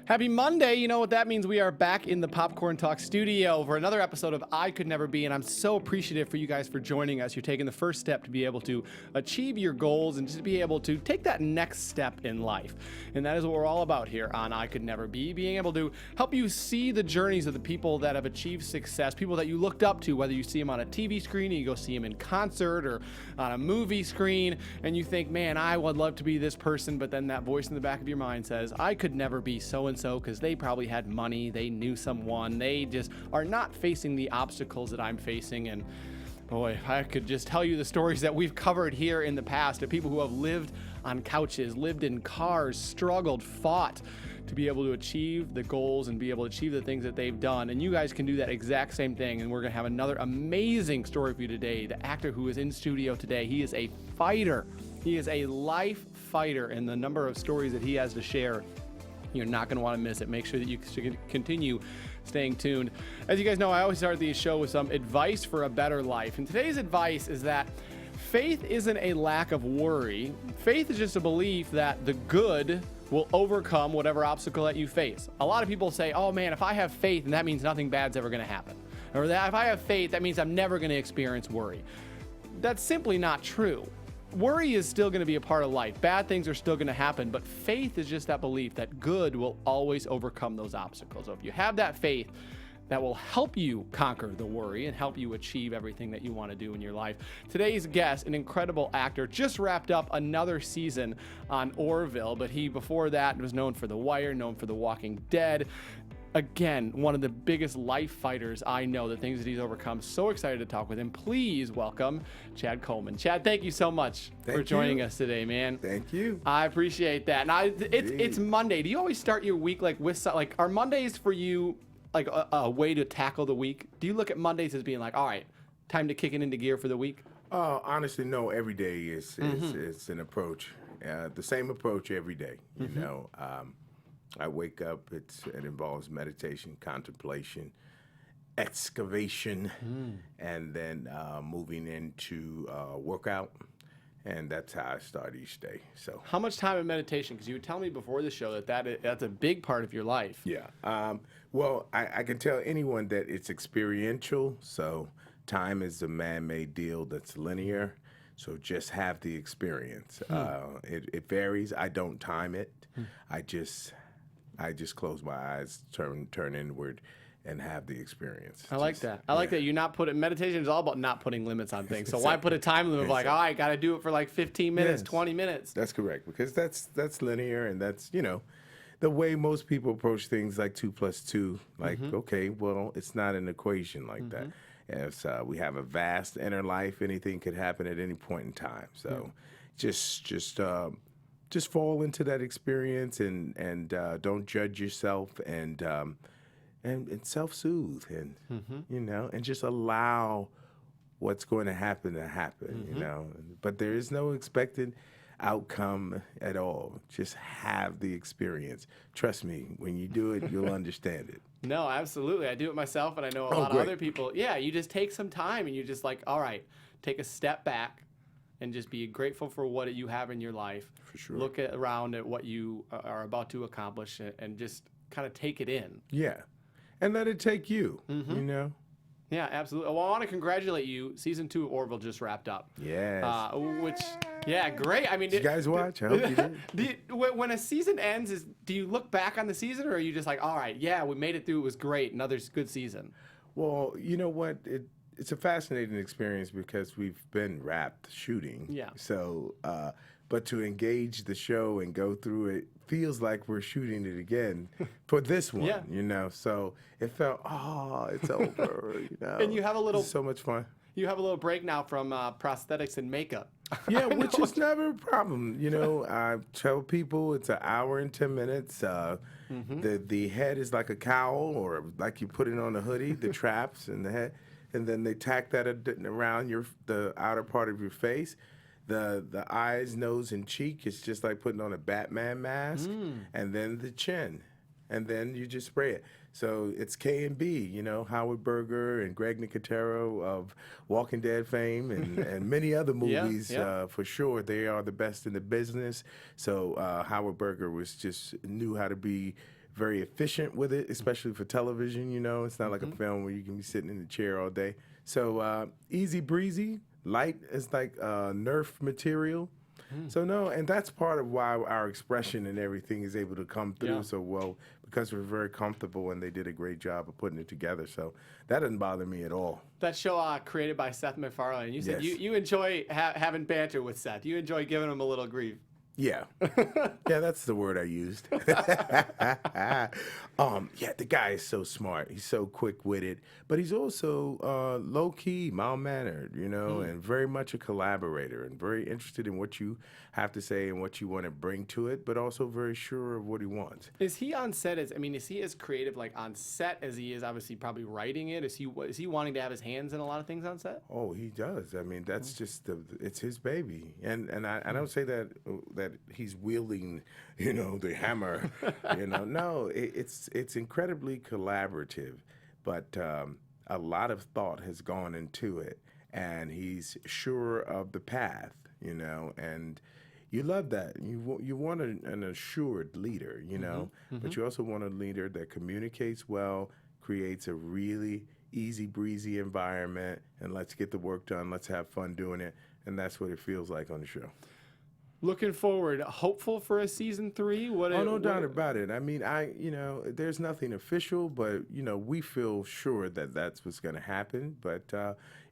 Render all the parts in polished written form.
Happy Monday. You know what that means? We are back in the Popcorn Talk studio for another episode of I Could Never Be, and I'm so appreciative for you guys for joining us. You're taking the first step to be able to achieve your goals and just be able to take that next step in life. And that is what we're all about here on I Could Never Be, being able to help you see the journeys of the people that have achieved success, people that you looked up to, whether you see them on a TV screen, or you go see them in concert or on a movie screen, and you think, man, I would love to be this person, but then that voice in the back of your mind says, I could never be so-and-so because they probably had money, they knew someone, they just are not facing the obstacles that I'm facing. And boy, I could just tell you the stories that we've covered here in the past of people who have lived on couches, lived in cars, struggled, fought to be able to achieve the goals and be able to achieve the things that they've done. And you guys can do that exact same thing. And we're going to have another amazing story for you today. The actor who is in studio today, he is a fighter. He is a life fighter, and the number of stories that he has to share, you're not going to want to miss it. Make sure that you continue staying tuned. As you guys know, I always start the show with some advice for a better life. And today's advice is that faith isn't a lack of worry. Faith is just a belief that the good will overcome whatever obstacle that you face. A lot of people say, oh man, if I have faith, and that means nothing bad's ever going to happen. Or that if I have faith, that means I'm never going to experience worry. That's simply not true. Worry is still going to be a part of life. Bad things are still going to happen, but faith is just that belief that good will always overcome those obstacles. So if you have that faith, that will help you conquer the worry and help you achieve everything that you want to do in your life. Today's guest, an incredible actor, just wrapped up another season on Orville, but he before that was known for The Wire, known for The Walking Dead. Again, one of the biggest life fighters I know, the things that he's overcome. So excited to talk with him. Please welcome Chad Coleman. Chad, thank you so much for joining us today, man. Thank you. I appreciate that. Now, it's Monday. Do you always start your week like are Mondays for you like a way to tackle the week? Do you look at Mondays as being like, all right, time to kick it into gear for the week? Honestly, no. Every day is an approach. The same approach every day. You know. I wake up, it involves meditation, contemplation, excavation, and then moving into workout, and that's how I start each day. So, how much time in meditation? Because you would tell me before the show that's a big part of your life. Yeah. Well, I can tell anyone that it's experiential, so time is a man-made deal that's linear, so just have the experience. It varies. I don't time it. I just close my eyes, turn inward, and have the experience. I like that. I like that. You're not putting meditation is all about not putting limits on things. So why put a time limit of like, oh, I got to do it for like 15 minutes, 20 minutes? That's correct, because that's linear, and that's the way most people approach things like 2 + 2. Like, okay, well, it's not an equation like that. As we have a vast inner life, anything could happen at any point in time. So, just fall into that experience and don't judge yourself and self-soothe and and just allow what's going to happen, But there is no expected outcome at all. Just have the experience. Trust me, when you do it, you'll understand it. No, absolutely. I do it myself, and I know a lot of other people. Yeah, you just take some time and you're just like, all right, take a step back and just be grateful for what you have in your life. For sure. Look around at what you are about to accomplish and just kind of take it in. Yeah. And let it take you, Yeah, absolutely. Well, I want to congratulate you. Season 2 of Orville just wrapped up. Yes. Great. I mean, did you guys watch? I hope you did. When a season ends, do you look back on the season, or are you just like, all right, yeah, we made it through. It was great. Another good season. Well, you know what? It's a fascinating experience because we've been wrapped shooting. Yeah. So, but to engage the show and go through it feels like we're shooting it again for this one, So it felt, it's over, And you have a little... It's so much fun. You have a little break now from prosthetics and makeup. Yeah, which is never a problem. I tell people it's an hour and 10 minutes. The head is like a cowl, or like you put it on a hoodie, the traps and the head. And then they tack that around the outer part of your face. The eyes, nose, and cheek is just like putting on a Batman mask. And then the chin. And then you just spray it. So it's K&B, Howard Berger and Greg Nicotero of Walking Dead fame and many other movies. For sure, they are the best in the business. So Howard Berger knew how to be very efficient with it, especially for television. You know, it's not like a film where you can be sitting in the chair all day. So easy breezy, light is like Nerf material. So no, and that's part of why our expression and everything is able to come through so well, because we're very comfortable, and they did a great job of putting it together. So that doesn't bother me at all. That show created by Seth MacFarlane. You said Yes. you enjoy having banter with Seth. You enjoy giving him a little grief. Yeah. Yeah, that's the word I used. Yeah, the guy is so smart. He's so quick-witted, but he's also low-key, mild-mannered, you know, and very much a collaborator and very interested in what you have to say and what you want to bring to it, but also very sure of what he wants. Is he on set is he as creative like on set as he is obviously probably writing it? Is he wanting to have his hands in a lot of things on set? Oh, he does. I mean, that's just it's his baby, and I don't say that he's wielding, you know, the hammer, you know. No, it's incredibly collaborative, but a lot of thought has gone into it, and he's sure of the path, you know, and you love that. You want an assured leader, you know, but you also want a leader that communicates well, creates a really easy breezy environment, and let's get the work done. Let's have fun doing it, and that's what it feels like on the show. Looking forward, hopeful for a season 3. No doubt about it. I mean, you know, there's nothing official, but you know, we feel sure that that's what's going to happen. But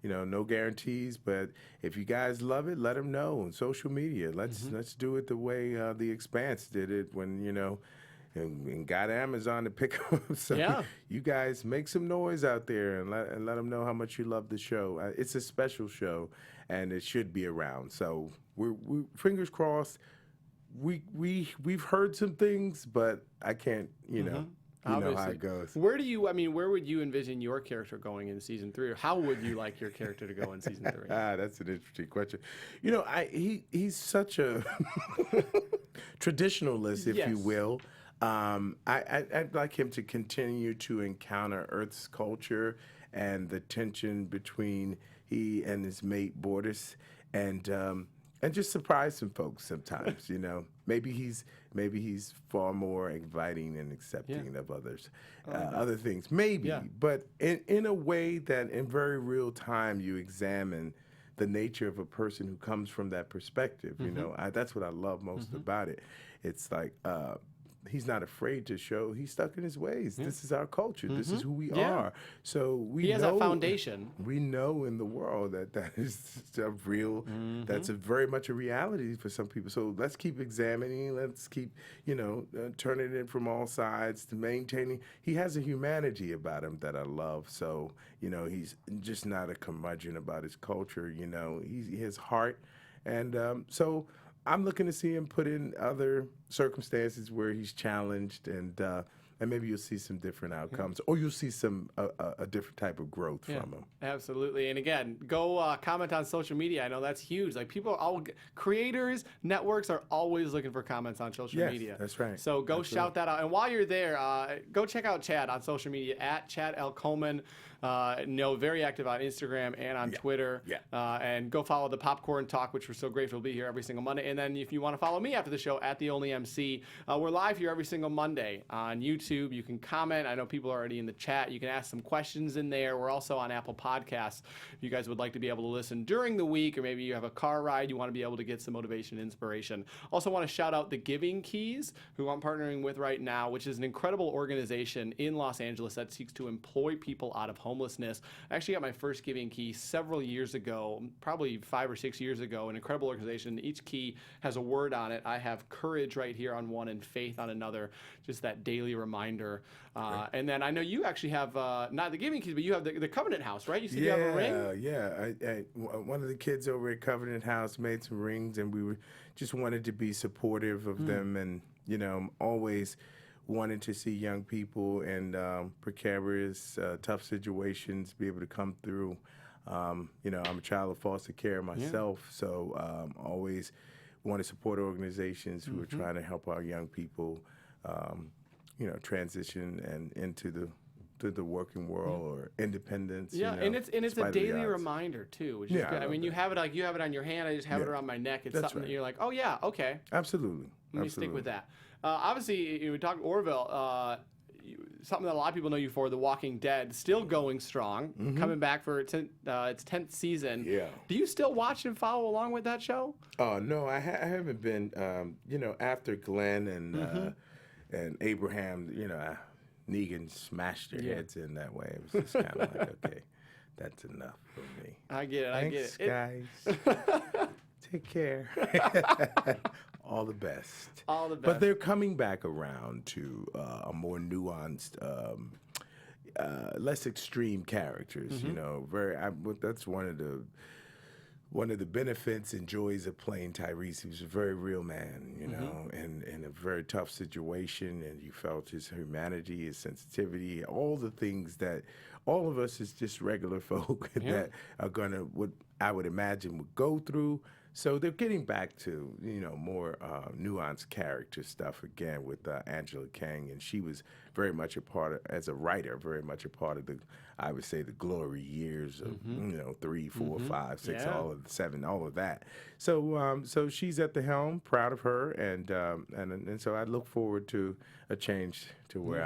you know, no guarantees. But if you guys love it, let them know on social media. Let's do it the way The Expanse did it when, you know, and got Amazon to pick up. So you guys make some noise out there and let them know how much you love the show. It's a special show, and it should be around. So we fingers crossed. We've heard some things, but I can't, you know. You know how it goes. Where would you envision your character going in season 3, or how would you like your character to go in season 3? That's an interesting question. You know, he's such a traditionalist, if you will. I'd like him to continue to encounter Earth's culture and the tension between he and his mate Bortus, and just surprise some folks sometimes. You know, maybe he's far more inviting and accepting of others, other things. Maybe, but in a way that in very real time you examine the nature of a person who comes from that perspective. You know, that's what I love most about it. It's like he's not afraid to show he's stuck in his ways. This is our culture. This is who we are. So he has a foundation. We know in the world that is a real, that's very much a reality for some people. So let's keep examining. Let's keep, you know, turning it from all sides to maintaining. He has a humanity about him that I love. So, you know, he's just not a curmudgeon about his culture. You know, he has heart. And so I'm looking to see him put in other circumstances where he's challenged, and maybe you'll see some different outcomes, or you'll see some a different type of growth from him. Absolutely. And again, go comment on social media. I know that's huge. Like creators, networks are always looking for comments on social media. That's right. So go shout that out. And while you're there, go check out Chad on social media at Chad L. Coleman. Very active on Instagram and on Twitter. And go follow the Popcorn Talk, which we're so grateful to be here every single Monday. And then if you want to follow me after the show at The Only MC, we're live here every single Monday on YouTube. You can comment. I know people are already in the chat. You can ask some questions in there. We're also on Apple Podcasts. If you guys would like to be able to listen during the week, or maybe you have a car ride, you want to be able to get some motivation and inspiration. Also want to shout out the Giving Keys, who I'm partnering with right now, which is an incredible organization in Los Angeles that seeks to employ people out of homelessness. I actually got my first Giving Key several years ago, probably 5 or 6 years ago. An incredible organization. Each key has a word on it. I have courage right here on one and faith on another. Just that daily reminder. And then I know you actually have not the Giving Keys, but you have the Covenant House, right? You said you have a ring? Yeah. One of the kids over at Covenant House made some rings, and we just wanted to be supportive of them, and you know, always wanted to see young people in precarious, tough situations be able to come through. You know, I'm a child of foster care myself, so always want to support organizations who are trying to help our young people, you know, transition and into the to the working world or independence. Yeah, you know, and it's a despite the daily odds. reminder too, which is Yeah, good. I I mean, love you have it on your hand. I just have it Yeah. around my neck. It's That's something that right. you're like, oh yeah, okay. Absolutely. Let me stick with that. Obviously, we talked Orville. Something that a lot of people know you for, The Walking Dead, still going strong, coming back for its 10th season. Yeah. Do you still watch and follow along with that show? Oh no, I haven't been. You know, after Glenn and Abraham, you know, Negan smashed their heads in that way. It was just kind of like, okay, that's enough for me. I get it. Thanks, I get it. guys. Take care. All the best. All the best. But they're coming back around to a more nuanced, less extreme characters. You know, that's one of the benefits and joys of playing Tyrese. He was a very real man, you know, and in a very tough situation, and you felt his humanity, his sensitivity, all the things that all of us as just regular folk that are I would imagine would go through. So they're getting back to, you know, more nuanced character stuff again with Angela Kang, and she was very much a part of, as a writer, very much a part of I would say the glory years of, you know, 3, 4, 5, 6, all of 7, all of that. So so she's at the helm, proud of her, and so I look forward to a change to where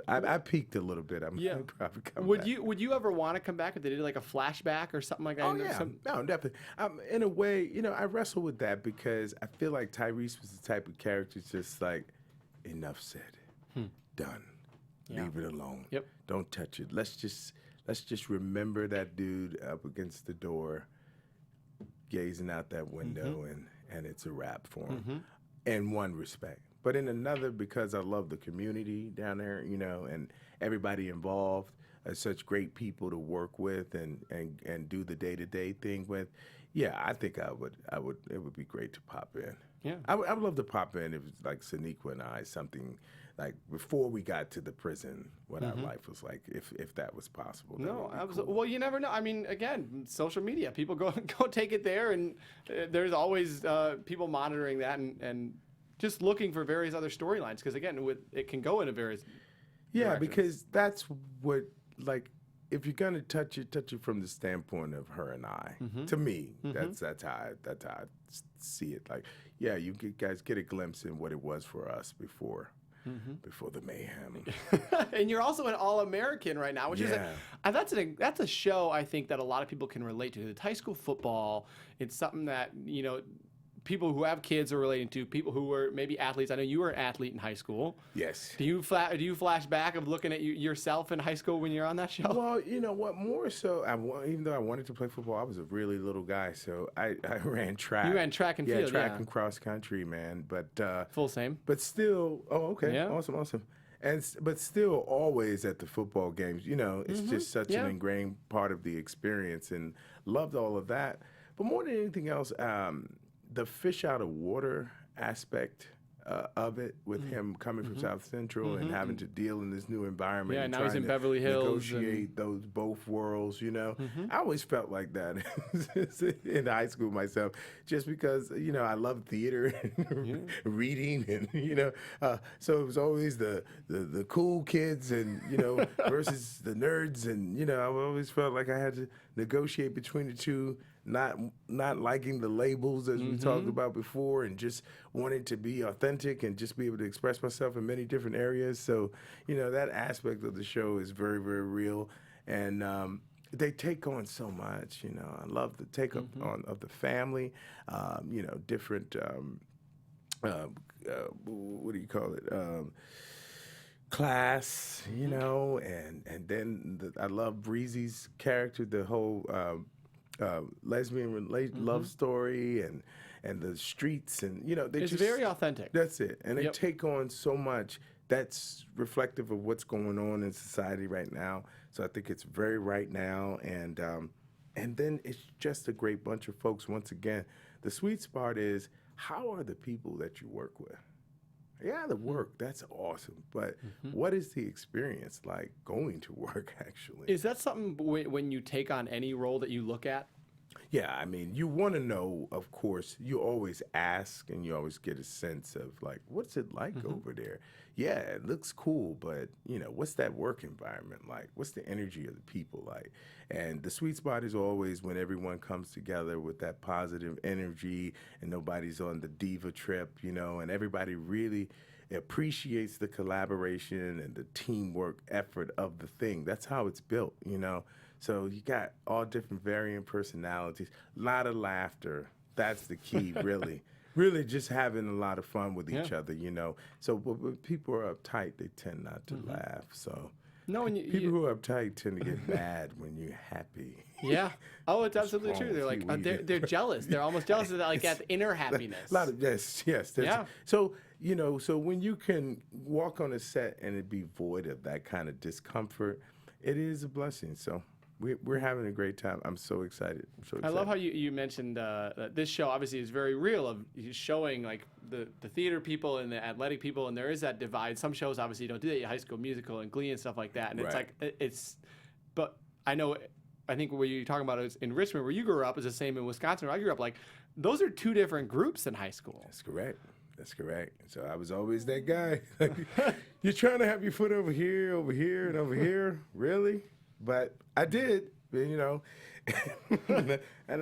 I peaked a little bit. I'm probably come Would back. Would you ever want to come back if they did like a flashback or something like that? Oh yeah, no, definitely. In a way, you know, I wrestle with that because I feel like Tyrese was the type of character just like, enough said, done, leave it alone. Yep. Don't touch it. Let's just remember that dude up against the door, gazing out that window, and it's a wrap for him. In one respect, but in another, because I love the community down there, you know, and everybody involved. Such great people to work with and do the day-to-day thing with. Yeah, I think I would. It would be great to pop in. Yeah, I would love to pop in if it's like Sonequa and I, something like before we got to the prison, what our life was like, if that was possible. No, absolutely. Well, you never know. I mean, again, social media, people go take it there, and there's always people monitoring that and just looking for various other storylines. Because again, it can go into various. Yeah, directions. because that's what, like, if you're gonna touch it from the standpoint of her and I. To me, that's how I see it. Like, yeah, you guys get a glimpse in what it was for us before the mayhem. And you're also an All-American right now, which is that's a show I think that a lot of people can relate to. It's high school football. It's something that, you know, people who have kids are relating to, people who were maybe athletes. I know you were an athlete in high school. Yes. Do you flash back of looking at yourself in high school when you're on that show? Well, you know what? More so, even though I wanted to play football, I was a really little guy, so I ran track. You ran track and field, track and cross country, man. But full same. But still, okay, Yeah. awesome. But still, always at the football games. You know, it's just such an ingrained part of the experience, and loved all of that. But more than anything else, the fish out of water aspect of it, with him coming from South Central and having to deal in this new environment. Yeah, and now he's trying in to Beverly Hills. Negotiate those both worlds, you know. I always felt like that in high school myself, just because, you know, I love theater and reading, and, you know, so it was always the cool kids and, you know, versus the nerds, and, you know, I always felt like I had to negotiate between the two. Not liking the labels, as we talked about before, and just wanting to be authentic and just be able to express myself in many different areas. So, you know, that aspect of the show is very, very real. And they take on so much, you know. I love the take up on of the family, you know, different, what do you call it? Class, you know, and then I love Breezy's character, the whole lesbian love story, and the streets, and, you know, It's very authentic. That's it, and they take on so much that's reflective of what's going on in society right now. So I think it's very right now, and then it's just a great bunch of folks. Once again, the sweet spot is, how are the people that you work with? Yeah, the work, that's awesome. But what is the experience like going to work, actually? Is that something when you take on any role that you look at? Yeah, I mean, you want to know, of course, you always ask and you always get a sense of like, what's it like over there? Yeah, it looks cool, but what's that work environment like? What's the energy of the people like? And the sweet spot is always when everyone comes together with that positive energy and nobody's on the diva trip, and everybody really appreciates the collaboration and the teamwork effort of the thing. That's how it's built. So you got all different varying personalities, a lot of laughter. That's the key, really. Really just having a lot of fun with each other. So when people are uptight, they tend not to laugh. So No, and people who are uptight tend to get mad when you're happy. yeah. Oh, it's absolutely wrong true. with They're like, you? they're jealous. They're almost jealous of that, like that inner happiness. A lot of yes. Yeah. So so when you can walk on a set and it be void of that kind of discomfort, it is a blessing. So we're having a great time. I'm so excited. I love how you mentioned this show obviously is very real of showing like the theater people and the athletic people, and there is that divide. Some shows obviously don't do that, High School Musical and Glee and stuff like that, and it's Right. like but I think what you're talking about is in Richmond where you grew up is the same in Wisconsin where I grew up. Like those are two different groups in high school. That's correct. That's correct. So I was always that guy. You're trying to have your foot over here, and over here, really? But I did, and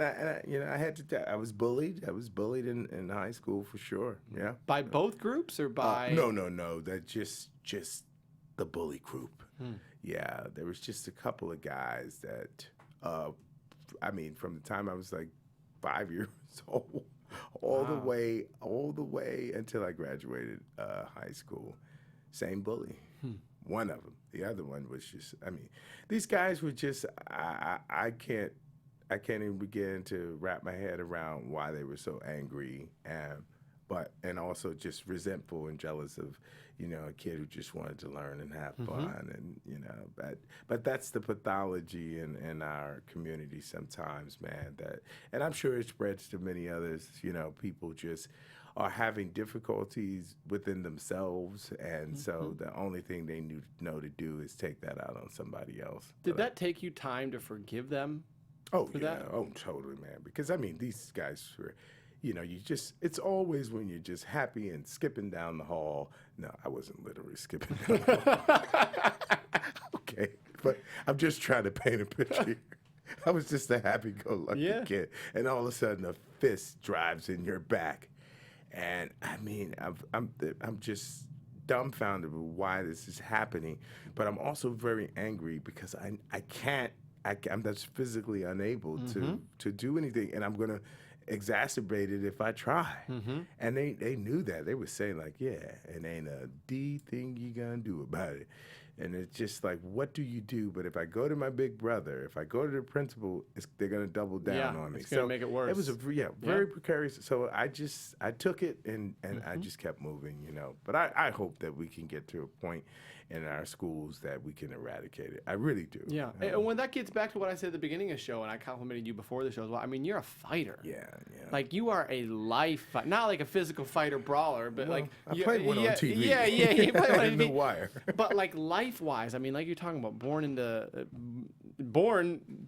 I had to. I was bullied. I was bullied in high school for sure. Yeah. By both groups or by No. That just the bully group. Yeah, there was just a couple of guys that, from the time I was like 5 years old, all the way until I graduated high school, same bully. One of them. The other one was just. These guys were just. I can't even begin to wrap my head around why they were so angry and also just resentful and jealous of, a kid who just wanted to learn and have fun, and but that's the pathology in our community sometimes, man. And I'm sure it spreads to many others. People just are having difficulties within themselves, and so the only thing they know to do is take that out on somebody else. Did that take you time to forgive them? Oh, for yeah. that? Oh, totally, man. Because, these guys were, it's always when you're just happy and skipping down the hall. No, I wasn't literally skipping down the hall. Okay. But I'm just trying to paint a picture. I was just a happy-go-lucky kid. And all of a sudden, a fist drives in your back. And, I'm just dumbfounded with why this is happening. But I'm also very angry because I'm just physically unable to do anything, and I'm gonna exacerbate it if I try. And they knew that. They were saying like, yeah, it ain't a D thing you gonna do about it. And it's just like, what do you do? But if I go to my big brother, if I go to the principal, they're gonna double down on me. It's gonna make it worse. It was very precarious. So I took it and I just kept moving, But I hope that we can get to a point in our schools that we can eradicate it. I really do. Yeah. And when that gets back to what I said at the beginning of the show, and I complimented you before the show as well, you're a fighter. Yeah. Like, you are a life fighter. Not like a physical fighter brawler, but I played one on TV. Yeah, you played one on The TV. Wire. But, like, life-wise, like you're talking about, born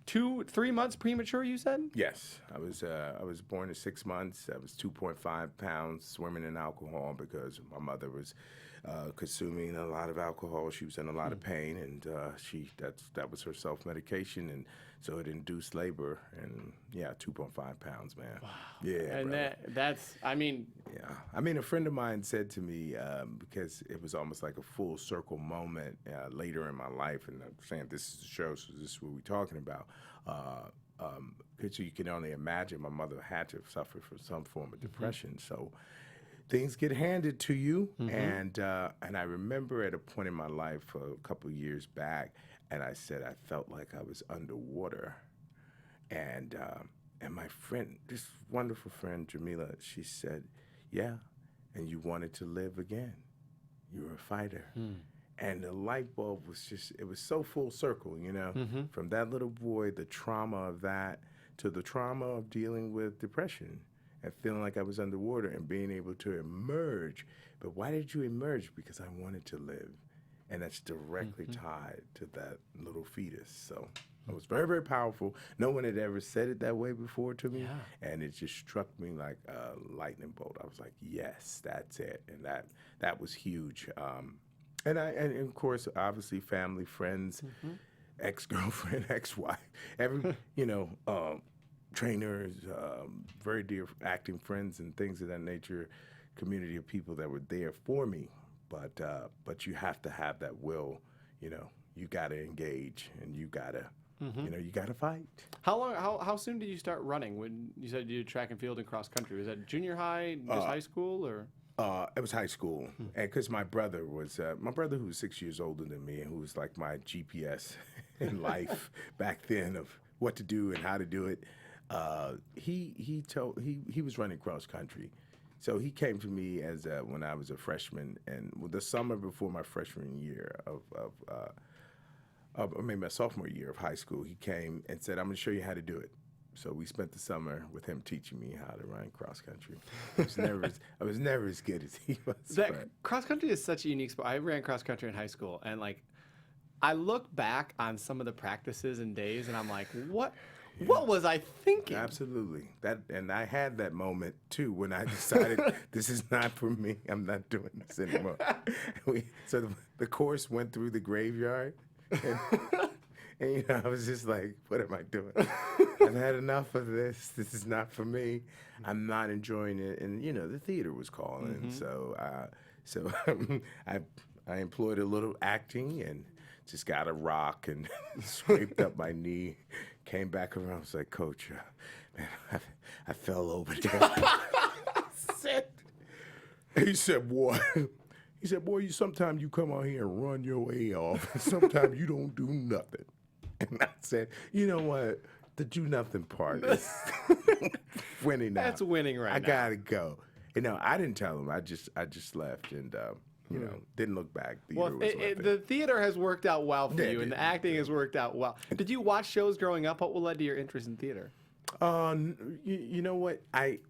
2-3 months premature, you said? Yes. I was born at 6 months. I was 2.5 pounds, swimming in alcohol because my mother was consuming a lot of alcohol. She was in a lot of pain, and that was her self-medication, and so it induced labor. And 2.5 pounds, man. Wow. Yeah, and brother. that's. Yeah, a friend of mine said to me because it was almost like a full circle moment later in my life, and I'm saying this is the show, so this is what we're talking about. Because you can only imagine, my mother had to suffer from some form of depression, so. Things get handed to you, and I remember at a point in my life a couple of years back, and I said I felt like I was underwater, and my friend, this wonderful friend Jamila, she said, "Yeah, and you wanted to live again. You were a fighter." And the light bulb it was so full circle, from that little boy, the trauma of that, to the trauma of dealing with depression. And feeling like I was underwater and being able to emerge. But why did you emerge? Because I wanted to live. And that's directly tied to that little fetus. So It was very, very powerful. No one had ever said it that way before to me, Yeah. and it just struck me like a lightning bolt. I was like, "Yes, that's it," and that was huge. And of course, obviously, family, friends, ex-girlfriend, ex-wife, every trainers, very dear acting friends, and things of that nature. Community of people that were there for me, but you have to have that will. You got to engage, and you got to. You got to fight. How soon did you start running? When you said you did track and field and cross country, was that junior high, just high school, or? It was high school, and because my brother who was 6 years older than me, and who was like my GPS in life back then of what to do and how to do it. He was running cross country, so he came to me as when I was a freshman, and the summer before my freshman year maybe my sophomore year of high school, he came and said, "I'm going to show you how to do it." So we spent the summer with him teaching me how to run cross country. I was never as good as he was. Cross country is such a unique sport. I ran cross country in high school, and like, I look back on some of the practices and days, and I'm like, what was I thinking? Absolutely. And I had that moment too when I decided this is not for me. I'm not doing this anymore. So the course went through the graveyard. And I was just like, what am I doing? I've had enough of this. This is not for me. I'm not enjoying it. And the theater was calling, so I employed a little acting and just got a rock and scraped up my knee. Came back around. I was like, "Coach, man, I fell over there." He said, "What?" He said, "Boy, sometimes you come out here and run your way off, and sometimes you don't do nothing." And I said, "You know what? The do nothing part is winning now. That's winning right now. I gotta go." I didn't tell him. I just left and didn't look back. The theater has worked out well for you, and the acting has worked out well. Did you watch shows growing up? What led to your interest in theater? You know what?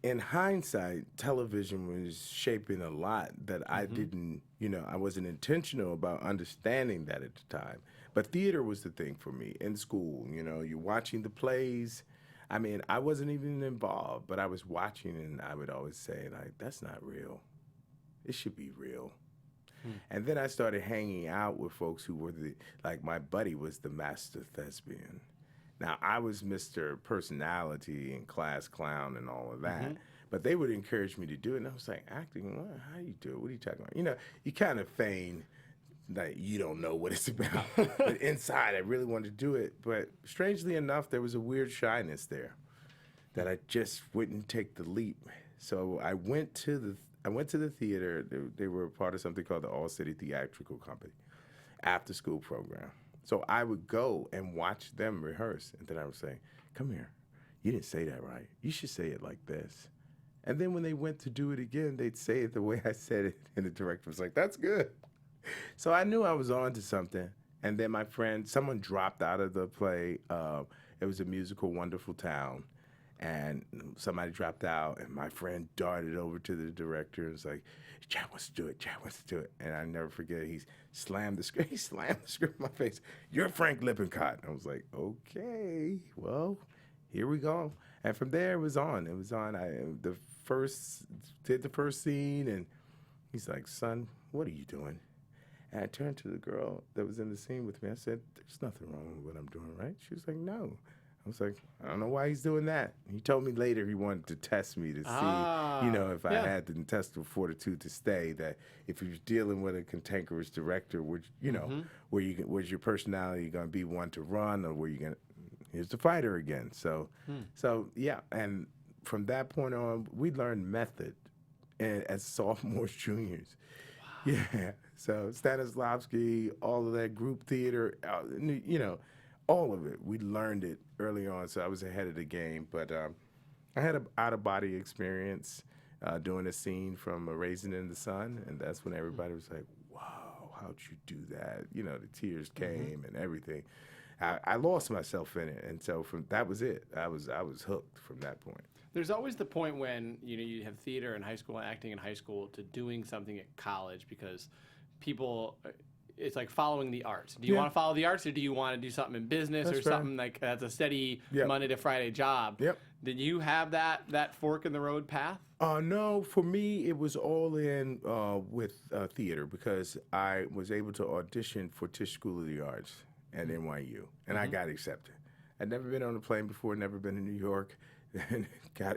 In hindsight, television was shaping a lot that I didn't, I wasn't intentional about understanding that at the time. But theater was the thing for me in school. You're watching the plays. I mean, I wasn't even involved, but I was watching, and I would always say, like, that's not real. It should be real. And then I started hanging out with folks who were my buddy was the master thespian. Now, I was Mr. Personality and class clown and all of that, but they would encourage me to do it. And I was like, acting? What? How do you do it? What are you talking about? You kind of feign that you don't know what it's about. But inside, I really wanted to do it. But strangely enough, there was a weird shyness there that I just wouldn't take the leap. So I went to the theater. They were a part of something called the All-City Theatrical Company, after-school program. So I would go and watch them rehearse, and then I would say, "Come here, you didn't say that right. You should say it like this." And then when they went to do it again, they'd say it the way I said it, and the director was like, "That's good." So I knew I was on to something. And then someone dropped out of the play. It was a musical, Wonderful Town. And somebody dropped out, and my friend darted over to the director and was like, "Chad wants to do it. Chad wants to do it." And I never forget, he slammed the script in my face. "You're Frank Lippincott." I was like, "Okay, well, here we go." And from there, it was on. I did the first scene, and he's like, "Son, what are you doing?" And I turned to the girl that was in the scene with me. I said, "There's nothing wrong with what I'm doing, right?" She was like, "No." I was like, "I don't know why he's doing that." He told me later he wanted to test me to see, if I had the intestinal fortitude to stay, that if he was dealing with a cantankerous director, was your personality going to be one to run, or were you going to, here's the fighter again. So yeah. And from that point on, we learned method as sophomores, juniors. Wow. Yeah. So Stanislavski, all of that group theater, all of it. We learned it early on, so I was ahead of the game. But I had an out-of-body experience doing a scene from A Raisin in the Sun, and that's when everybody was like, "Wow, how'd you do that?" The tears came and everything. I lost myself in it, and so that was it. I was hooked from that point. There's always the point when you have theater in high school and acting in high school to doing something at college, because people it's like following the arts. Do you want to follow the arts, or do you want to do something in business or something like that's a steady Monday to Friday job? Yep. Did you have that fork in the road path? No, for me, it was all in with theater because I was able to audition for Tisch School of the Arts at NYU, and I got accepted. I'd never been on a plane before, never been in New York, and got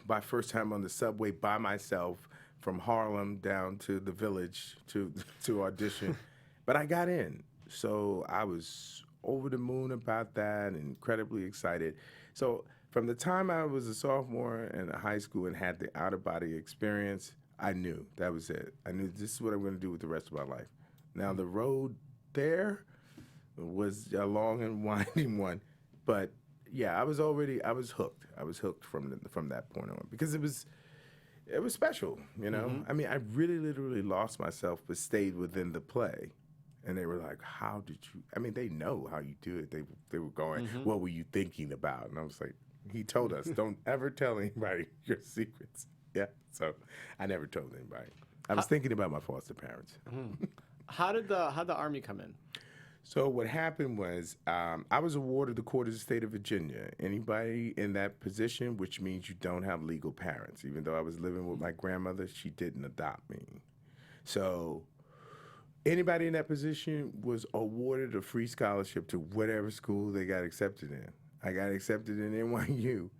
my first time on the subway by myself from Harlem down to the Village to audition. But I got in, so I was over the moon about that and incredibly excited. So from the time I was a sophomore in high school and had the out-of-body experience, I knew that was it. I knew this is what I'm going to do with the rest of my life. Now, the road there was a long and winding one, but yeah, I was hooked. I was hooked from that point on because it was special, you know? I mean, I really literally lost myself but stayed within the play. And they were like, how did you, I mean, they know how you do it. They were going, what were you thinking about? And I was like, he told us, don't ever tell anybody your secrets. Yeah, so I never told anybody. I was thinking about my foster parents. How'd the Army come in? So what happened was I was awarded the Court of the State of Virginia. Anybody in that position, which means you don't have legal parents. Even though I was living with my grandmother, she didn't adopt me. So anybody in that position was awarded a free scholarship to whatever school they got accepted in. I got accepted in NYU.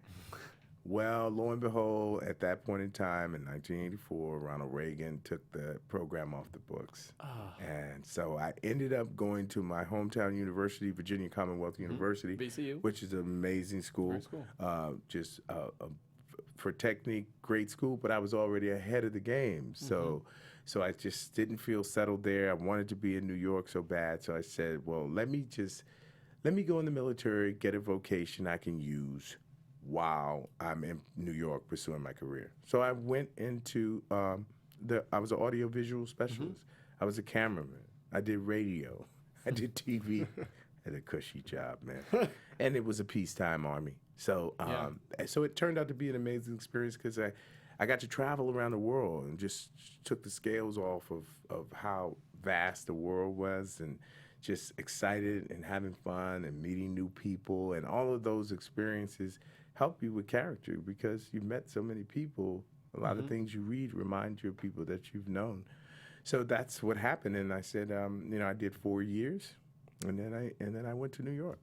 Well, lo and behold, at that point in time, in 1984, Ronald Reagan took the program off the books. And so I ended up going to my hometown university, Virginia Commonwealth University, VCU. which is an amazing school. Great school. For technique, great school, but I was already ahead of the game. So I just didn't feel settled there. I wanted to be in New York so bad. So I said, well, let me go in the military, get a vocation I can use while I'm in New York pursuing my career. So I went into I was an audiovisual specialist. I was a cameraman. I did radio. I did TV. I had a cushy job, man. And it was a peacetime Army. So so it turned out to be an amazing experience because I got to travel around the world and just took the scales off of how vast the world was and just excited and having fun and meeting new people. And all of those experiences help you with character because you've met so many people. A lot of things you read remind you of people that you've known. So that's what happened. And I said, I did 4 years, and then I went to New York.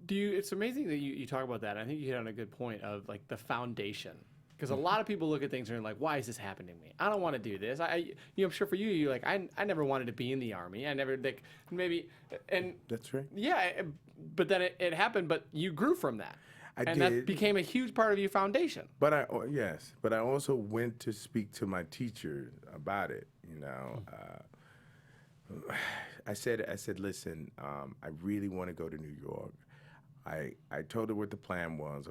It's amazing that you talk about that. I think you hit on a good point of like the foundation. Because a lot of people look at things and are like, why is this happening to me? I don't want to do this. I'm sure for you're like, I never wanted to be in the Army. I never, and That's right. Yeah, but then it happened, but you grew from that. I and did. That became a huge part of your foundation. But I also went to speak to my teacher about it, I said, listen, I really want to go to New York. I told her what the plan was.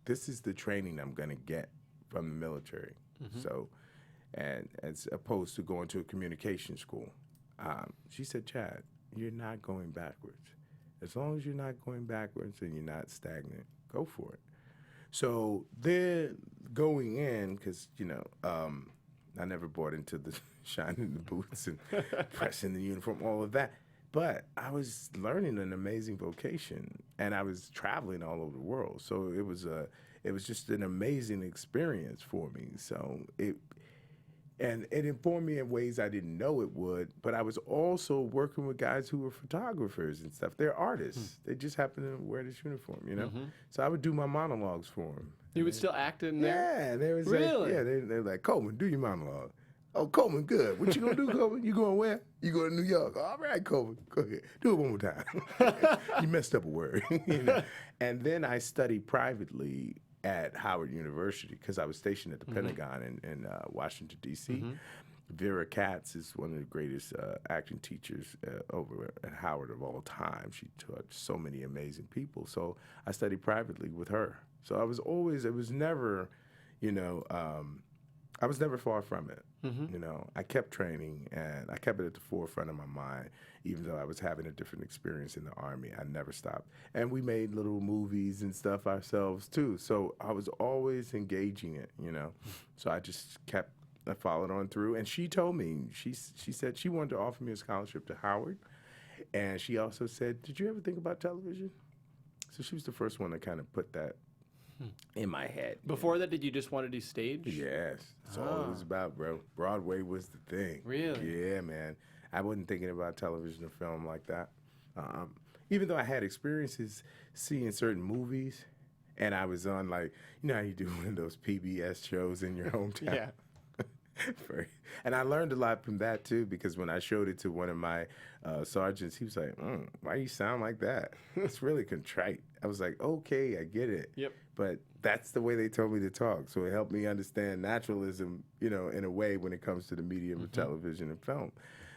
This is the training I'm going to get from the military. So, and as opposed to going to a communication school. She said, Chad, you're not going backwards. As long as you're not going backwards and you're not stagnant, go for it. So they're going in because, I never bought into the shining the boots and pressing the uniform, all of that. But I was learning an amazing vocation, and I was traveling all over the world. So it was just an amazing experience for me. So it informed me in ways I didn't know it would. But I was also working with guys who were photographers and stuff. They're artists. They just happen to wear this uniform, So I would do my monologues for them. You would still act in there? Yeah, they was really? They're like, Coleman, do your monologue. Oh, Coleman, good. What you gonna do, Coleman? You going where? You going to New York? All right, Coleman, go ahead. Do it one more time. You messed up a word. And then I studied privately at Howard University because I was stationed at the Pentagon in Washington, D.C. Vera Katz is one of the greatest acting teachers over at Howard of all time. She taught so many amazing people. So I studied privately with her. So I was never far from it. I kept training and I kept it at the forefront of my mind, even though I was having a different experience in the Army. I never stopped. And we made little movies and stuff ourselves too. So I was always engaging it, So I just kept I followed on through, and she told me, she said she wanted to offer me a scholarship to Howard, and she also said, "Did you ever think about television?" So she was the first one to kind of put that in my head. Before that, did you just want to do stage? Yes, that's all it was about, bro. Broadway was the thing. Really? Yeah, man. I wasn't thinking about television or film like that. Even though I had experiences seeing certain movies, and I was on, like, you know how you do one of those PBS shows in your hometown? Yeah. And I learned a lot from that too, because when I showed it to one of my sergeants, he was like, "Why you sound like that? It's really contrite." I was like, "Okay, I get it." Yep. But that's the way they told me to talk, so it helped me understand naturalism, you know, in a way when it comes to the medium of television and film.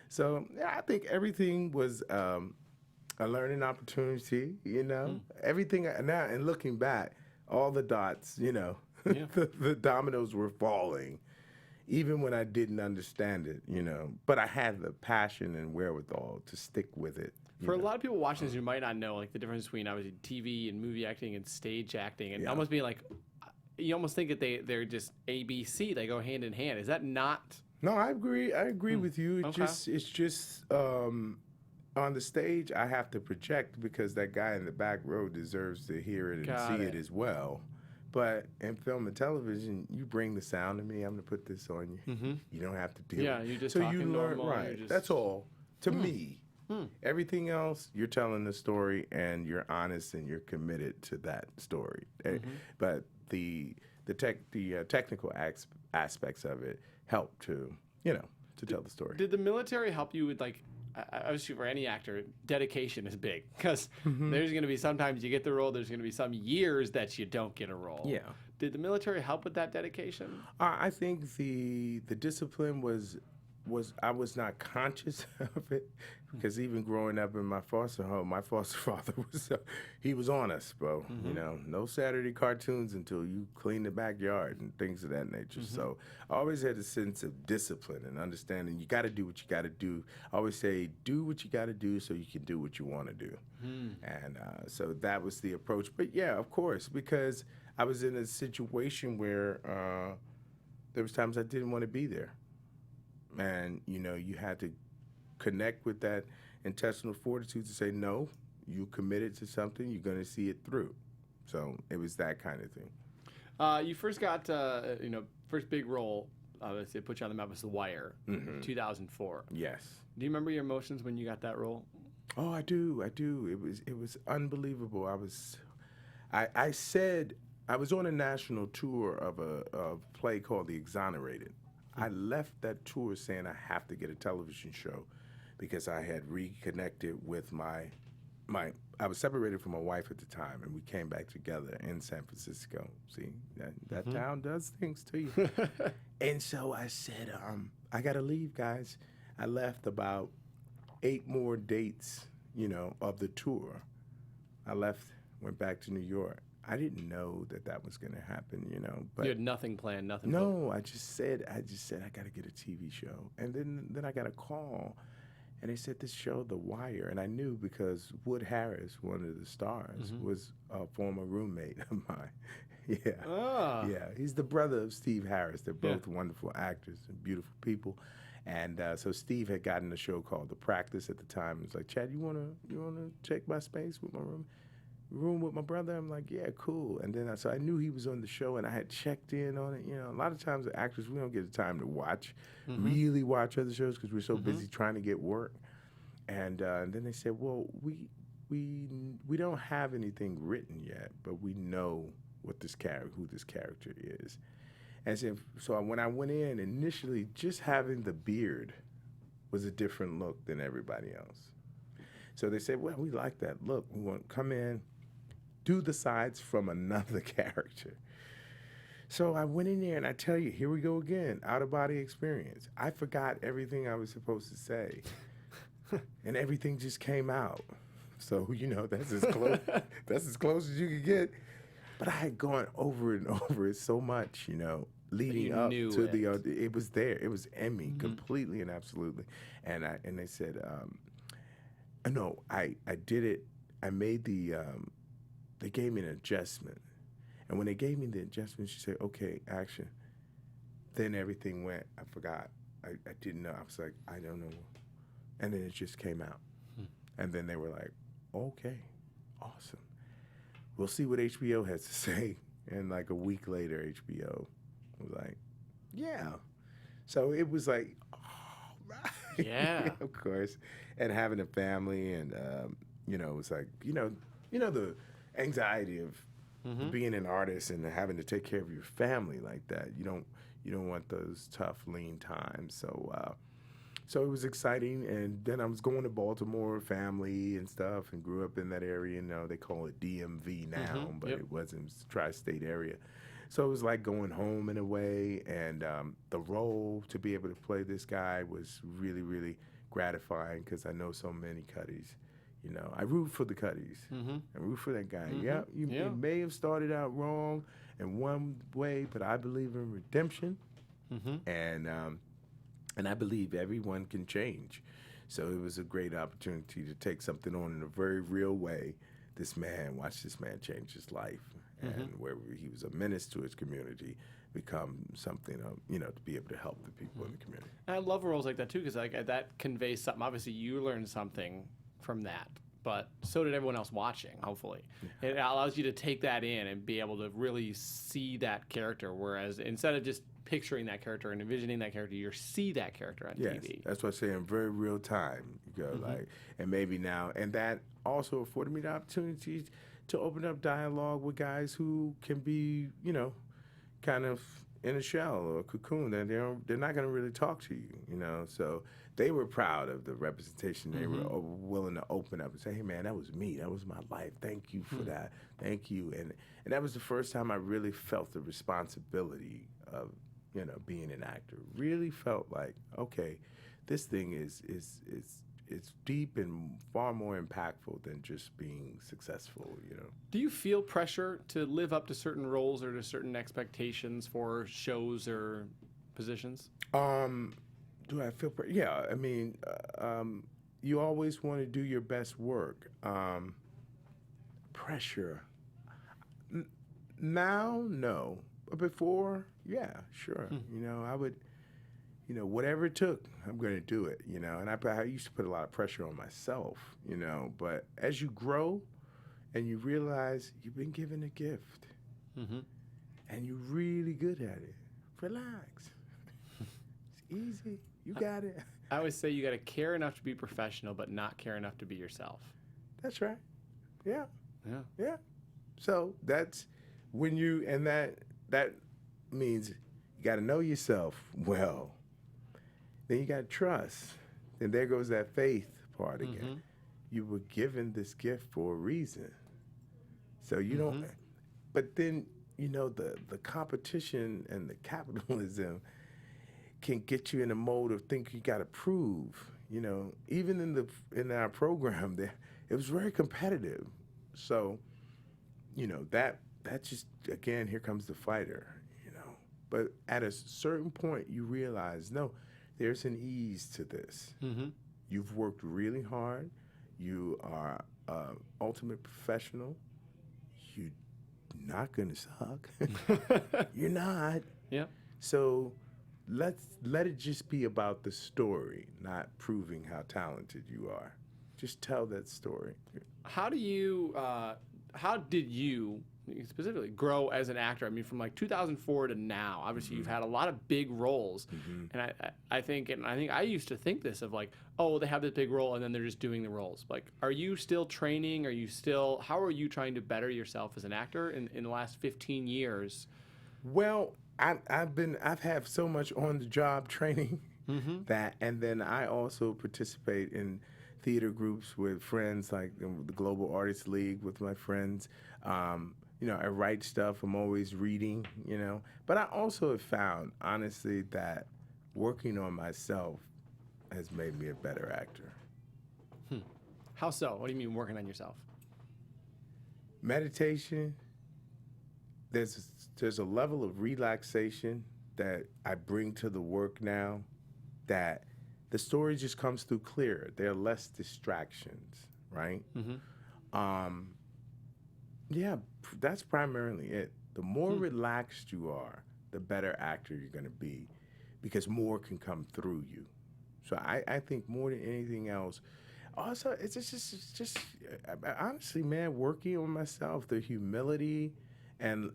So yeah, I think everything was a learning opportunity. You know, everything now, and looking back, all the dots, you know, Yeah. the dominoes were falling. Even when I didn't understand it, you know, but I had the passion and wherewithal to stick with it. For a lot of people watching this who might not know, like, the difference between obviously TV and movie acting and stage acting, and almost being like, you almost think that they're just ABC, they go hand in hand. Is that not? No, I agree. I agree with you. It's just on the stage, I have to project because that guy in the back row deserves to hear it and see it as well. But in film and television, you bring the sound to me. I'm gonna put this on you. You don't have to deal. Yeah, with it. you're just so talking you learn normal, right. you're just- That's all. To me, everything else, you're telling the story and you're honest and you're committed to that story. But the technical aspects of it help to tell the story. Did the military help you with, like, obviously for any actor, dedication is big, because there's going to be sometimes you get the role, there's going to be some years that you don't get a role. Yeah. Did the military help with that dedication? I think the discipline was I was not conscious of it, because even growing up in my foster home, my foster father he was on us, bro. You know, no Saturday cartoons until you clean the backyard and things of that nature. So I always had a sense of discipline and understanding. You got to do what you got to do. I always say, do what you got to do so you can do what you want to do. And so that was the approach. But yeah, of course, because I was in a situation where there was times I didn't want to be there. And, you know, you had to connect with that intestinal fortitude to say, no, you committed to something, you're going to see it through. So it was that kind of thing. You first got, first big role, they put you on the map, was The Wire, 2004. Yes. Do you remember your emotions when you got that role? Oh, I do. It was unbelievable. I said, I was on a national tour of a play called The Exonerated. I left that tour saying I have to get a television show because I had reconnected with I was separated from my wife at the time, and we came back together in San Francisco. See, that town does things to you. And so I said, I got to leave, guys. I left about 8 more dates, you know, of the tour. I left, went back to New York. I didn't know that was going to happen, you know. But you had nothing planned, nothing. No, I just said I got to get a TV show, and then I got a call, and they said this show, The Wire, and I knew because Wood Harris, one of the stars, was a former roommate of mine. Yeah, he's the brother of Steve Harris. They're both wonderful actors and beautiful people, and so Steve had gotten a show called The Practice at the time. He was like, Chad, you wanna check my space with my room with my brother? I'm like, yeah, cool. And then so I knew he was on the show, and I had checked in on it. You know, a lot of times the actors, we don't get the time to really watch other shows because we're so busy trying to get work. And then they said, well, we don't have anything written yet, but we know who this character is. And so when I went in, initially just having the beard was a different look than everybody else. So they said, well, we like that look. We want to come in, do the sides from another character. So I went in there, and I tell you, here we go again, out-of-body experience. I forgot everything I was supposed to say, and everything just came out. So, you know, that's as close as you could get. But I had gone over and over it so much, you know, leading up to it was there. It was in me completely and absolutely. And they said, no, I did it. I made they gave me an adjustment. And when they gave me the adjustment, she said, okay, action. then everything went. I forgot. I didn't know. I was like, I don't know. And then it just came out. And then they were like, okay, awesome. We'll see what HBO has to say. And like a week later, HBO was like, yeah. So it was like, oh, right. Yeah. Of course. And having a family and, you know, it was like, you know, the anxiety of being an artist and having to take care of your family like that. You don't want those tough, lean times. So it was exciting, and then I was going to Baltimore, family and stuff, and grew up in that area. You know, they call it DMV now, but it wasn't. It was the tri-state area. So it was like going home in a way, and the role to be able to play this guy was really, really gratifying because I know so many Cuddies. You know, I root for the Cuddies. I root for that guy. You may have started out wrong in one way, but I believe in redemption, and I believe everyone can change. So it was a great opportunity to take something on in a very real way. Watch this man change his life, and where he was a menace to his community, become something, you know, to be able to help the people in the community. And I love roles like that too, because like that conveys something. Obviously, you learned something from that, but so did everyone else watching. Hopefully, it allows you to take that in and be able to really see that character. Whereas instead of just picturing that character and envisioning that character, you see that character on TV. That's what I say in very real time. You go like, and maybe now, and that also afforded me the opportunity to open up dialogue with guys who can be, you know, kind of in a shell or a cocoon. That they're not going to really talk to you, you know. So they were proud of the representation. They were willing to open up and say, "Hey, man, that was me. That was my life. Thank you for that. Thank you." And that was the first time I really felt the responsibility of, you know, being an actor. Really felt like, okay, this thing is deep and far more impactful than just being successful, you know. Do you feel pressure to live up to certain roles or to certain expectations for shows or positions? Do I feel yeah, I mean, you always want to do your best work. Pressure. Now, no. But before, yeah, sure. You know, I would, you know, whatever it took, I'm going to do it, you know. And I used to put a lot of pressure on myself, you know. But as you grow and you realize you've been given a gift and you're really good at it, relax. It's easy. You got it. I always say you got to care enough to be professional, but not care enough to be yourself. That's right. Yeah. Yeah. Yeah. So that's when you, and that means you got to know yourself well. Then you got to trust. And there goes that faith part again. You were given this gift for a reason. So you don't, but then, you know, the competition and the capitalism can get you in a mode of think you got to prove. You know, even in our program, there it was very competitive. So, you know, that just, again, here comes the fighter, you know. But at a certain point, you realize, no, there's an ease to this. You've worked really hard. You are an ultimate professional. You're not going to suck. You're not. Yeah. So let it just be about the story, not proving how talented you are. Just tell that story. How did you specifically grow as an actor? I mean, from like 2004 to now, obviously you've had a lot of big roles, and I think I used to think this of like, oh, they have this big role and then they're just doing the roles. Like, are you still training? How are you trying to better yourself as an actor in the last 15 years? Well, I've had so much on the job training that, and then I also participate in theater groups with friends, like the Global Artists League with my friends. You know, I write stuff. I'm always reading, you know. But I also have found, honestly, that working on myself has made me a better actor. How so? What do you mean working on yourself? Meditation. There's a level of relaxation that I bring to the work now that the story just comes through clear. There are less distractions, right? Yeah, that's primarily it. The more relaxed you are, the better actor you're going to be, because more can come through you. So I think more than anything else, also it's just honestly, man, working on myself, the humility, and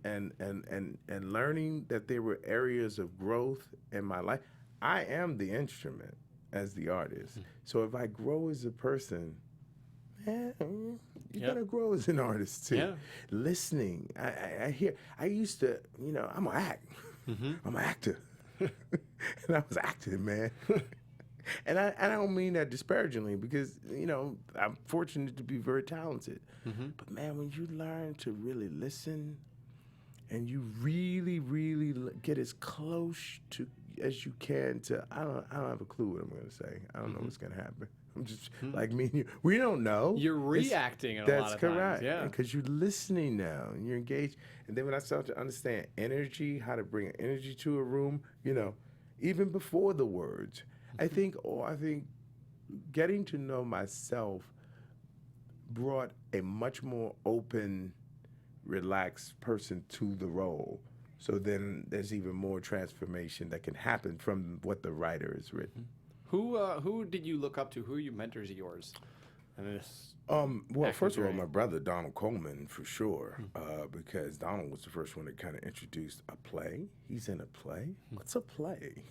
learning that there were areas of growth in my life. I am the instrument as the artist. So if I grow as a person, man, you're gonna grow as an artist too. Yeah. Listening, I hear. I used to, I'm an act. I'm an actor, and I was acting, man. And I don't mean that disparagingly, because I'm fortunate to be very talented. But man, when you learn to really listen, and you really, really get as close to as you can to, I don't have a clue what I'm going to say. I don't know what's going to happen. I'm just like me and you. We don't know. You're reacting a lot of times. That's correct. Yeah. Because you're listening now and you're engaged. And then when I start to understand energy, how to bring energy to a room, even before the words, I think getting to know myself brought a much more open, relaxed person to the role. So then there's even more transformation that can happen from what the writer has written. Who did you look up to? Who are you mentors of yours? Well, first of all, my brother Donald Coleman, for sure, because Donald was the first one that kind of introduced a play. He's in a play. What's a play?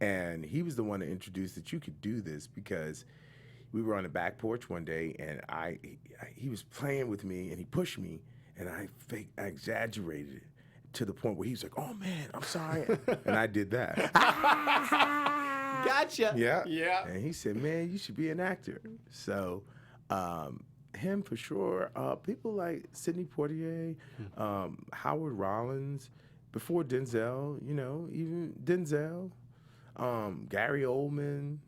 And he was the one that introduced that you could do this, because we were on the back porch one day, and he was playing with me, and he pushed me, and I exaggerated it to the point where he was like, "Oh man, I'm sorry," and I did that. Gotcha. Yeah. Yeah. And he said, "Man, you should be an actor." So, him for sure. People like Sidney Poitier, Howard Rollins, before Denzel. Even Denzel, Gary Oldman.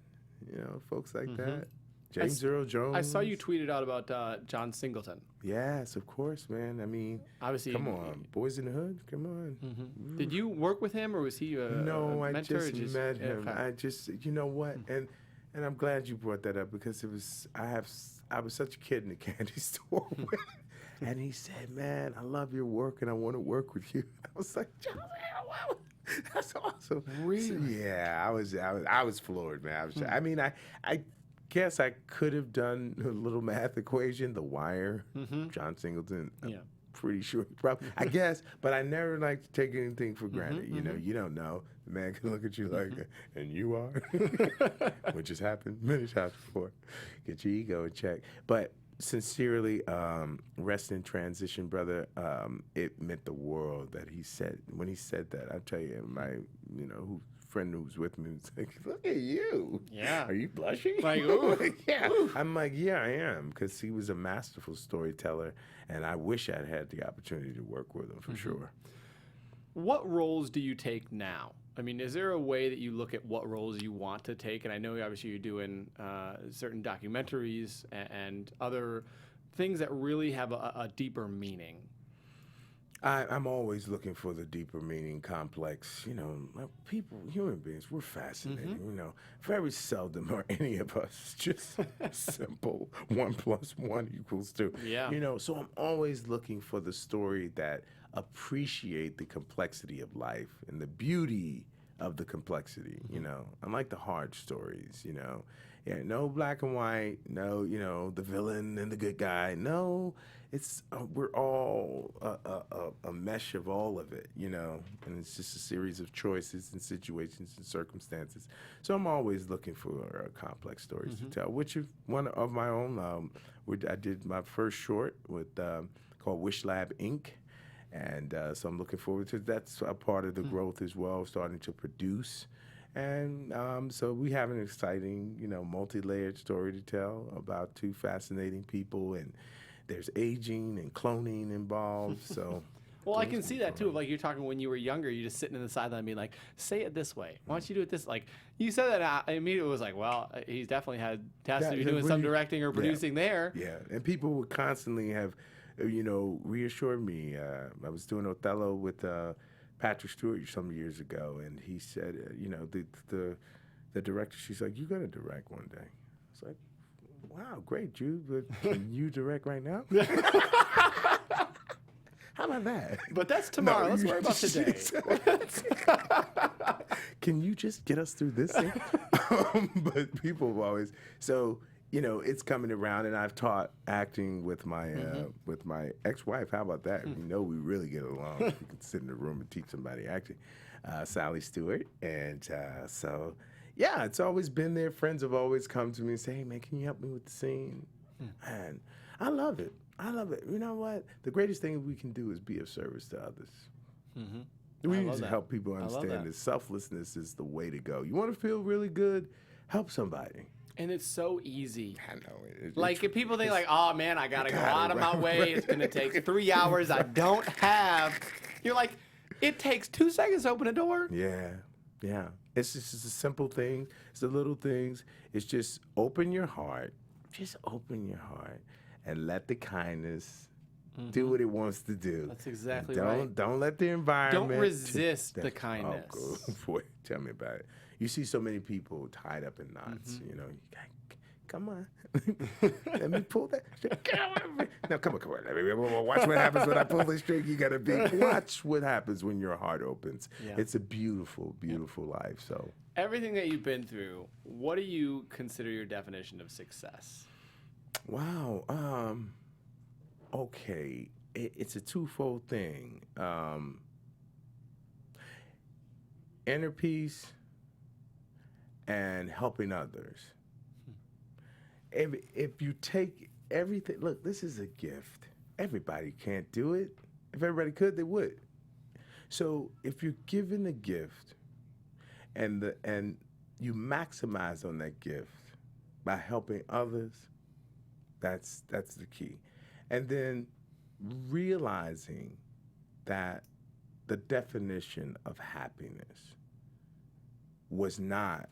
Folks like that. James Earl Jones. I saw you tweeted out about John Singleton. Yes, of course, man. I mean, obviously, come on, Boys in the Hood. Come on. Did you work with him, or was he a mentor? I just met him. Okay. I just, you know what, and I'm glad you brought that up, because I was such a kid in the candy store, and he said, "Man, I love your work, and I want to work with you." I was like, "Wow, that's awesome." Really? So, yeah, I was floored, man. I mean, I guess I could have done a little math equation, The Wire, John Singleton. I'm pretty sure he probably, I guess, but I never like to take anything for granted. You don't know. The man can look at you like, and you are, which has happened many times before. Get your ego in check. But sincerely, rest in transition, brother. It meant the world that he said. When he said that, I tell you, my, friend who was with me was like, "Look at you. Yeah. Are you blushing?" Like, ooh. Yeah. I'm like, "Yeah, I am," because he was a masterful storyteller, and I wish I'd had the opportunity to work with him for sure. What roles do you take now? I mean, is there a way that you look at what roles you want to take? And I know obviously you're doing certain documentaries and other things that really have a deeper meaning. I'm always looking for the deeper meaning, complex. People, human beings, we're fascinating. Very seldom are any of us just simple 1 + 1 = 2. Yeah. So I'm always looking for the story that appreciate the complexity of life and the beauty of the complexity. Unlike the hard stories. Yeah, no black and white. No, the villain and the good guy. No. It's we're all a mesh of all of it, and it's just a series of choices and situations and circumstances. So I'm always looking for complex stories to tell, which is one of my own. I did my first short with called Wish Lab Inc., and so I'm looking forward to that's a part of the growth as well, starting to produce. And so we have an exciting, multi-layered story to tell about two fascinating people, and there's aging and cloning involved. So, well, I can see that too. Like you're talking when you were younger, you're just sitting in the sideline being like, "Say it this way. Why don't you do it this?" Like you said that, I immediately was like, "Well, he's definitely has to be doing some directing or producing there." Yeah, and people would constantly have, reassured me. I was doing Othello with Patrick Stewart some years ago, and he said, the director, she's like, "You're gonna direct one day." I was like, "Wow, great, Jude, but can you direct right now?" How about that? But that's tomorrow. Let's worry about today. Can you just get us through this thing? But people have always so it's coming around, and I've taught acting with my ex-wife. How about that? We really get along. We can sit in the room and teach somebody acting. Sally Stewart, and so yeah, it's always been there. Friends have always come to me and say, "Hey man, can you help me with the scene?" And I love it. I love it. You know what? The greatest thing we can do is be of service to others. We need to help people understand that selflessness is the way to go. You want to feel really good? Help somebody. And it's so easy. I know. Like, if people think like, oh, man, I got to go out of my way. It's going to take 3 hours I don't have. You're like, it takes 2 seconds to open a door. Yeah. It's just a simple thing. It's the little things. It's just open your heart. Just open your heart and let the kindness do what it wants to do. That's exactly right. Don't let the environment. Don't resist the kindness. Oh, boy, tell me about it. You see so many people tied up in knots. You come on, let me pull that. Now come on. Watch what happens when I pull this string. You gotta watch what happens when your heart opens. Yeah. It's a beautiful, beautiful life. So everything that you've been through, what do you consider your definition of success? Wow. Okay, it's a twofold thing. Inner peace and helping others. If you take everything, look, this is a gift. Everybody can't do it. If everybody could, they would. So if you're given a gift and you maximize on that gift by helping others, that's the key. And then realizing that the definition of happiness was not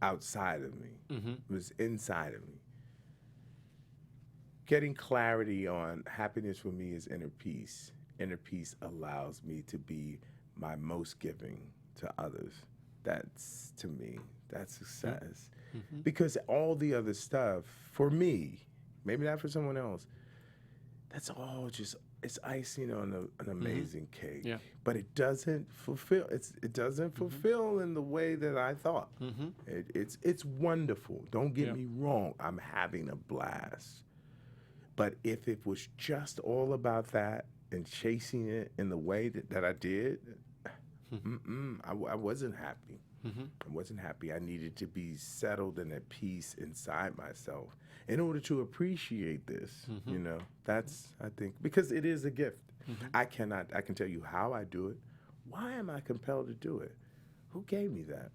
outside of me, it was inside of me. Getting clarity on happiness for me is inner peace. Inner peace allows me to be my most giving to others. That's, to me, that's success. Because all the other stuff, for me, maybe not for someone else, that's all just, it's icing on an amazing cake. Yeah. But it doesn't fulfill, it doesn't fulfill in the way that I thought. It's wonderful. Don't get me wrong. I'm having a blast. But if it was just all about that and chasing it in the way that I did, I wasn't happy. I wasn't happy. I needed to be settled and at peace inside myself in order to appreciate this. That's, I think, because it is a gift. I can tell you how I do it. Why am I compelled to do it? Who gave me that?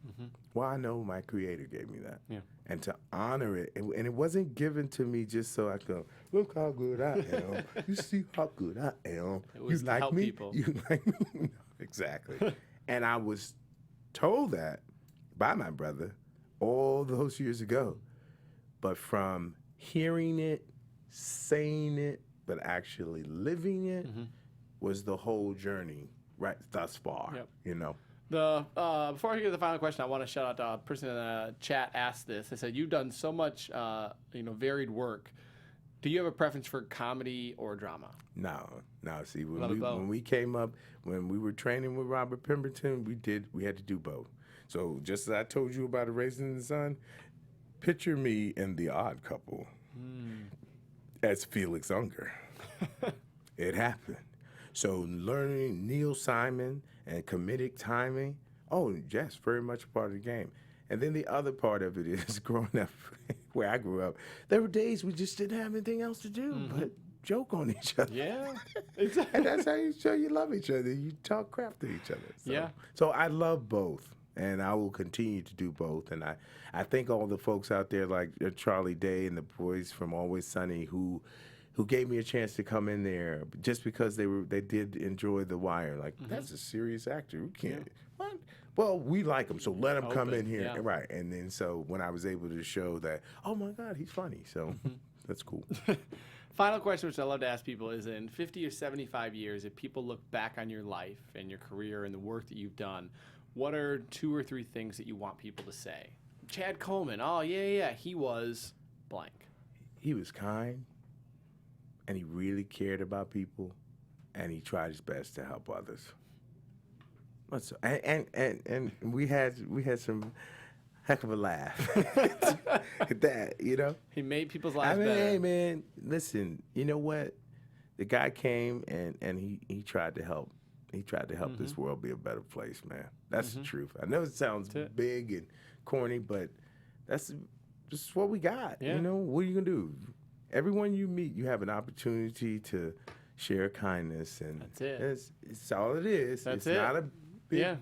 Well, I know my Creator gave me that. Yeah. And to honor it, and it wasn't given to me just so I could, look how good I am. You see how good I am. It was you to like help me? People. You like me? No, exactly. And I was told that by my brother all those years ago. But from hearing it, saying it, but actually living it was the whole journey right thus far. Before I get to the final question, I want to shout out to a person in the chat asked this. They said, you've done so much varied work. Do you have a preference for comedy or drama? No. See, when we came up, when we were training with Robert Pemberton, we had to do both. So just as I told you about A Raisin in the Sun, picture me in The Odd Couple as Felix Unger. It happened. So learning Neil Simon and comedic timing, yes, very much a part of the game. And then the other part of it is growing up where I grew up, there were days we just didn't have anything else to do but joke on each other. Yeah, exactly. And that's how you show you love each other. You talk crap to each other. So I love both, and I will continue to do both. And I think all the folks out there like Charlie Day and the boys from Always Sunny who gave me a chance to come in there just because they did enjoy The Wire. Like, that's a serious actor. We can't. What? Well, we like him, so let him come in here. Yeah. Right. And then so when I was able to show that, oh, my God, he's funny. So that's cool. Final question, which I love to ask people, is in 50 or 75 years, if people look back on your life and your career and the work that you've done, what are 2 or 3 things that you want people to say? Chad Coleman, he was blank. He was kind, and he really cared about people, and he tried his best to help others. And we had some heck of a laugh at that, you know. He made people's lives better. Hey man, listen, you know what? The guy came and he tried to help. He tried to help this world be a better place, man. That's the truth. I know it sounds big and corny, but that's just what we got. Yeah. You know, what are you gonna do? Everyone you meet, you have an opportunity to share kindness, and that's it. It's all it is. That's it's not a big.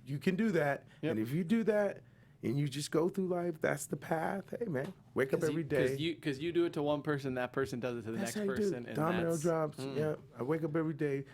You can do that, and if you do that, and you just go through life, that's the path. Hey, man, wake up every day. Because you do it to one person, that person does it to the That's next how you do. person. And Domino drops. Yeah, I wake up every day.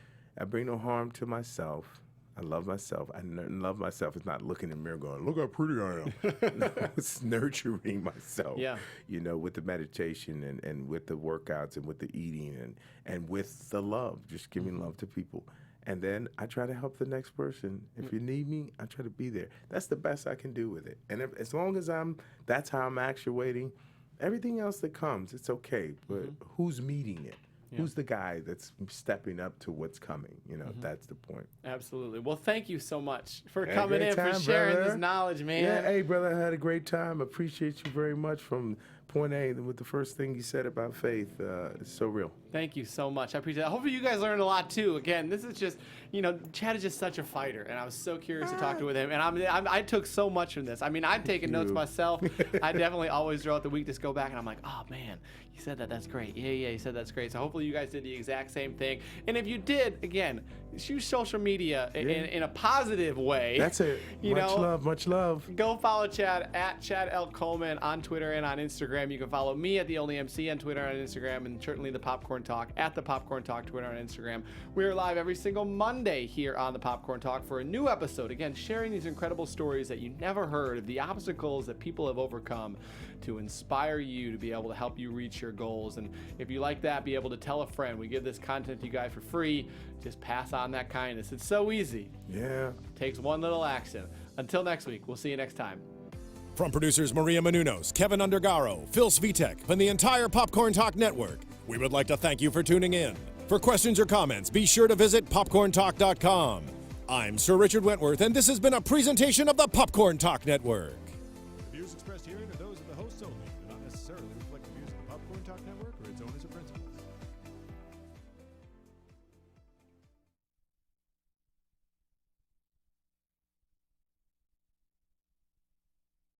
I bring no harm to myself. I love myself. I love myself. It's not looking in the mirror going, look how pretty I am. No, it's nurturing myself. Yeah. You know, with the meditation and with the workouts and with the eating and with the love, just giving love to people. And then I try to help the next person. If you need me, I try to be there. That's the best I can do with it. And as long as that's how I'm actuating, everything else that comes, it's okay. But who's meeting it? Yeah. Who's the guy that's stepping up to what's coming? You know, that's the point. Absolutely. Well, thank you so much for coming in, for sharing this knowledge, man. Yeah, hey, brother, I had a great time. Appreciate you very much from point A with the first thing you said about faith. It's so real. Thank you so much. I appreciate it. Hopefully you guys learned a lot too. Again, this is just, you know, Chad is just such a fighter, and I was so curious to talk to with him. And I took so much from this. I mean, I've taken notes myself. I definitely always throughout the week just go back and I'm like, oh man, he said that. That's great. Yeah, he said that's great. So hopefully you guys did the exact same thing. And if you did, again, use social media in a positive way. That's it. Much love. Go follow Chad at Chad L. Coleman on Twitter and on Instagram. You can follow me at The Only MC on Twitter and Instagram, and certainly the Popcorn Talk at the Popcorn Talk Twitter and Instagram. We are live every single Monday here on the Popcorn Talk for a new episode. Again, sharing these incredible stories that you never heard of, the obstacles that people have overcome to inspire you to be able to help you reach your goals. And if you like that, be able to tell a friend. We give this content to you guys for free. Just pass on that kindness. It's so easy. Yeah. It takes one little action. Until next week, we'll see you next time. From producers Maria Menounos, Kevin Undergaro, Phil Svitek, and the entire Popcorn Talk Network, we would like to thank you for tuning in. For questions or comments, be sure to visit popcorntalk.com. I'm Sir Richard Wentworth, and this has been a presentation of the Popcorn Talk Network. The views expressed herein are those of the hosts only, and do not necessarily reflect the views of the Popcorn Talk Network or its owners or principals.